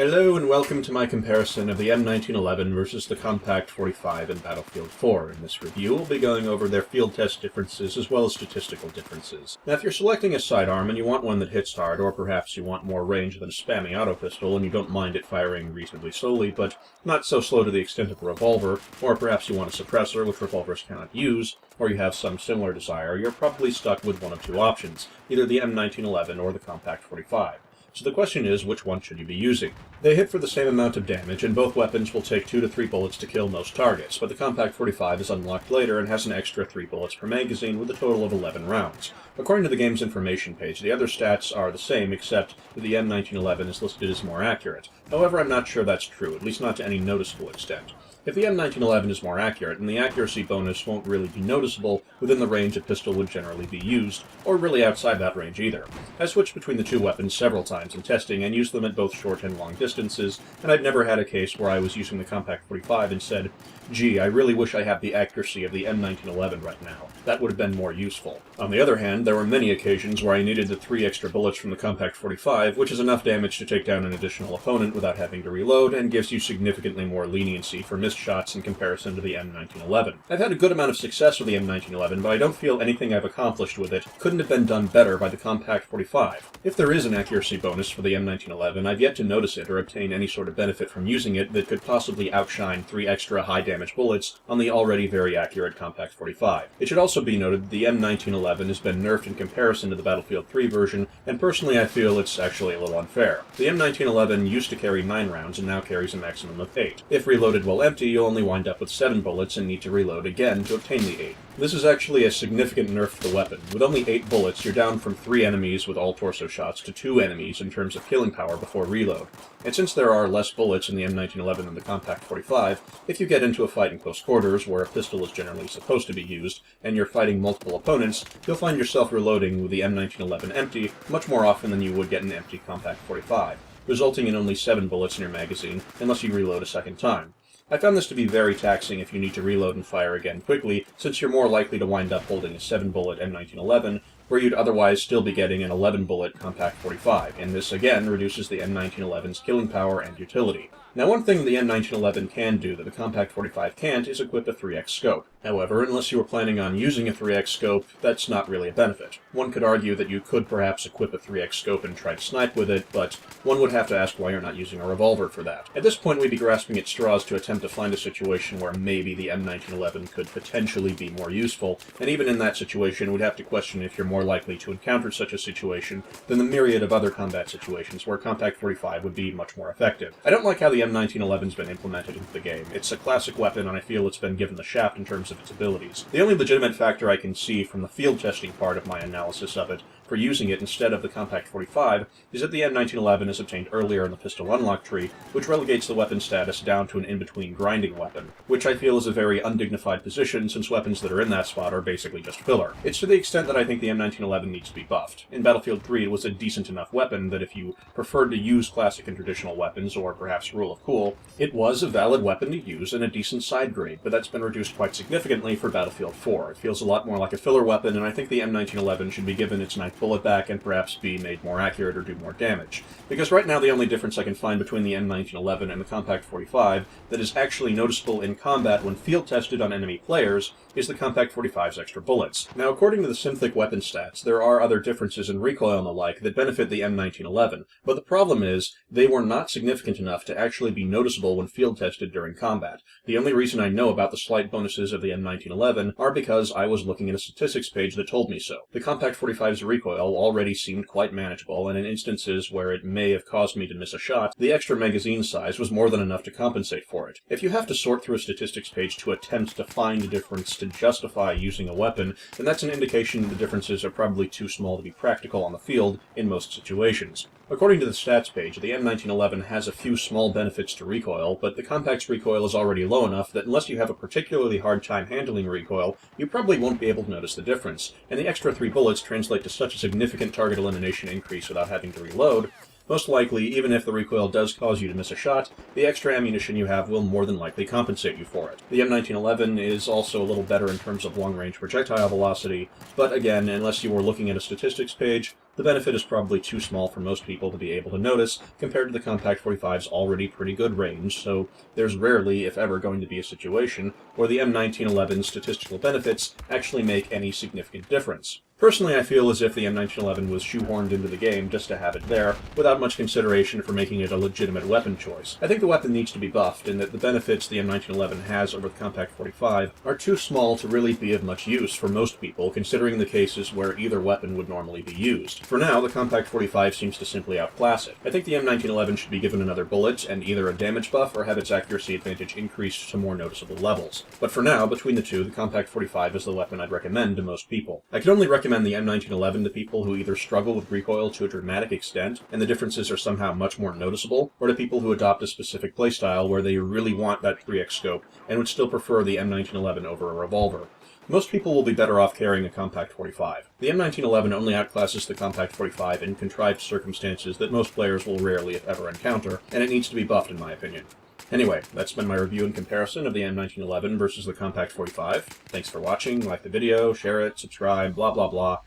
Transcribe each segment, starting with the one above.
Hello and welcome to my comparison of the M1911 versus the Compact 45 in Battlefield 4. In this review, we'll be going over their field test differences as well as statistical differences. Now, if you're selecting a sidearm and you want one that hits hard, or perhaps you want more range than a spamming auto pistol and you don't mind it firing reasonably slowly, but not so slow to the extent of a revolver, or perhaps you want a suppressor, which revolvers cannot use, or you have some similar desire, you're probably stuck with one of two options, either the M1911 or the Compact 45. So the question is, which one should you be using? They hit for the same amount of damage, and both weapons will take 2 to 3 bullets to kill most targets, but the Compact 45 is unlocked later and has an extra 3 bullets per magazine with a total of 11 rounds. According to the game's information page, the other stats are the same, except that the M1911 is listed as more accurate. However, I'm not sure that's true, at least not to any noticeable extent. If the M1911 is more accurate, then the accuracy bonus won't really be noticeable within the range a pistol would generally be used, or really outside that range either. I switched between the two weapons several times in testing and used them at both short and long distances, and I've never had a case where I was using the Compact 45 and said, gee, I really wish I had the accuracy of the M1911 right now. That would have been more useful. On the other hand, there were many occasions where I needed the 3 extra bullets from the Compact 45, which is enough damage to take down an additional opponent without having to reload, and gives you significantly more leniency for missed shots in comparison to the M1911. I've had a good amount of success with the M1911, but I don't feel anything I've accomplished with it couldn't have been done better by the Compact 45. If there is an accuracy bonus for the M1911, I've yet to notice it or obtain any sort of benefit from using it that could possibly outshine 3 extra high-damage bullets on the already very accurate Compact 45. It should also be noted that the M1911 has been nerfed in comparison to the Battlefield 3 version, and personally I feel it's actually a little unfair. The M1911 used to carry 9 rounds and now carries a maximum of 8. If reloaded while empty, you'll only wind up with 7 bullets and need to reload again to obtain the 8. This is actually a significant nerf to the weapon. With only 8 bullets, you're down from 3 enemies with all torso shots to 2 enemies in terms of killing power before reload. And since there are less bullets in the M1911 than the Compact 45, if you get into a fight in close quarters, where a pistol is generally supposed to be used, and you're fighting multiple opponents, you'll find yourself reloading with the M1911 empty much more often than you would get an empty Compact 45, resulting in only 7 bullets in your magazine unless you reload a second time. I found this to be very taxing if you need to reload and fire again quickly, since you're more likely to wind up holding a 7-bullet M1911, where you'd otherwise still be getting an 11-bullet Compact 45, and this again reduces the M1911's killing power and utility. Now, one thing the M1911 can do that the Compact 45 can't is equip a 3x scope. However, unless you were planning on using a 3x scope, that's not really a benefit. One could argue that you could perhaps equip a 3x scope and try to snipe with it, but one would have to ask why you're not using a revolver for that. At this point, we'd be grasping at straws to attempt to find a situation where maybe the M1911 could potentially be more useful, and even in that situation, we'd have to question if you're more likely to encounter such a situation than the myriad of other combat situations where Compact 45 would be much more effective. I don't like how the M1911's been implemented into the game. It's a classic weapon, and I feel it's been given the shaft in terms of its abilities. The only legitimate factor I can see from the field testing part of my analysis of it for using it instead of the Compact 45 is that the M1911 is obtained earlier in the pistol unlock tree, which relegates the weapon status down to an in-between grinding weapon, which I feel is a very undignified position since weapons that are in that spot are basically just filler. It's to the extent that I think the M1911 needs to be buffed. In Battlefield 3 it was a decent enough weapon that if you preferred to use classic and traditional weapons, or perhaps Rule of Cool, it was a valid weapon to use and a decent side grade, but that's been reduced quite significantly for Battlefield 4. It feels a lot more like a filler weapon, and I think the M1911 should be given its 9th bullet back and perhaps be made more accurate or do more damage. Because right now the only difference I can find between the M1911 and the Compact 45 that is actually noticeable in combat when field tested on enemy players is the Compact 45's extra bullets. Now, according to the Symthic weapon stats, there are other differences in recoil and the like that benefit the M1911, but the problem is they were not significant enough to actually be noticeable when field tested during combat. The only reason I know about the slight bonuses of the M1911 are because I was looking at a statistics page that told me so. The Compact 45's recoil already seemed quite manageable, and in instances where it may have caused me to miss a shot, the extra magazine size was more than enough to compensate for it. If you have to sort through a statistics page to attempt to find a difference to justify using a weapon, then that's an indication the differences are probably too small to be practical on the field in most situations. According to the stats page, the M1911 has a few small benefits to recoil, but the Compact's recoil is already low enough that unless you have a particularly hard time handling recoil, you probably won't be able to notice the difference, and the extra 3 bullets translate to such a significant target elimination increase without having to reload. Most likely, even if the recoil does cause you to miss a shot, the extra ammunition you have will more than likely compensate you for it. The M1911 is also a little better in terms of long-range projectile velocity, but again, unless you were looking at a statistics page, The benefit is probably too small for most people to be able to notice compared to the Compact 45's already pretty good range, so there's rarely, if ever, going to be a situation where the M1911's statistical benefits actually make any significant difference. Personally, I feel as if the M1911 was shoehorned into the game just to have it there, without much consideration for making it a legitimate weapon choice. I think the weapon needs to be buffed, and that the benefits the M1911 has over the Compact 45 are too small to really be of much use for most people, considering the cases where either weapon would normally be used. For now, the Compact 45 seems to simply outclass it. I think the M1911 should be given another bullet, and either a damage buff or have its accuracy advantage increased to more noticeable levels. But for now, between the two, the Compact 45 is the weapon I'd recommend to most people. I could only recommend the M1911 to people who either struggle with recoil to a dramatic extent, and the differences are somehow much more noticeable, or to people who adopt a specific playstyle where they really want that 3x scope and would still prefer the M1911 over a revolver. Most people will be better off carrying a Compact 45. The M1911 only outclasses the Compact 45 in contrived circumstances that most players will rarely, if ever, encounter, and it needs to be buffed in my opinion. Anyway, that's been my review and comparison of the M1911 versus the Compact 45. Thanks for watching, like the video, share it, subscribe, blah blah blah,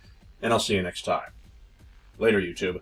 and I'll see you next time. Later, YouTube.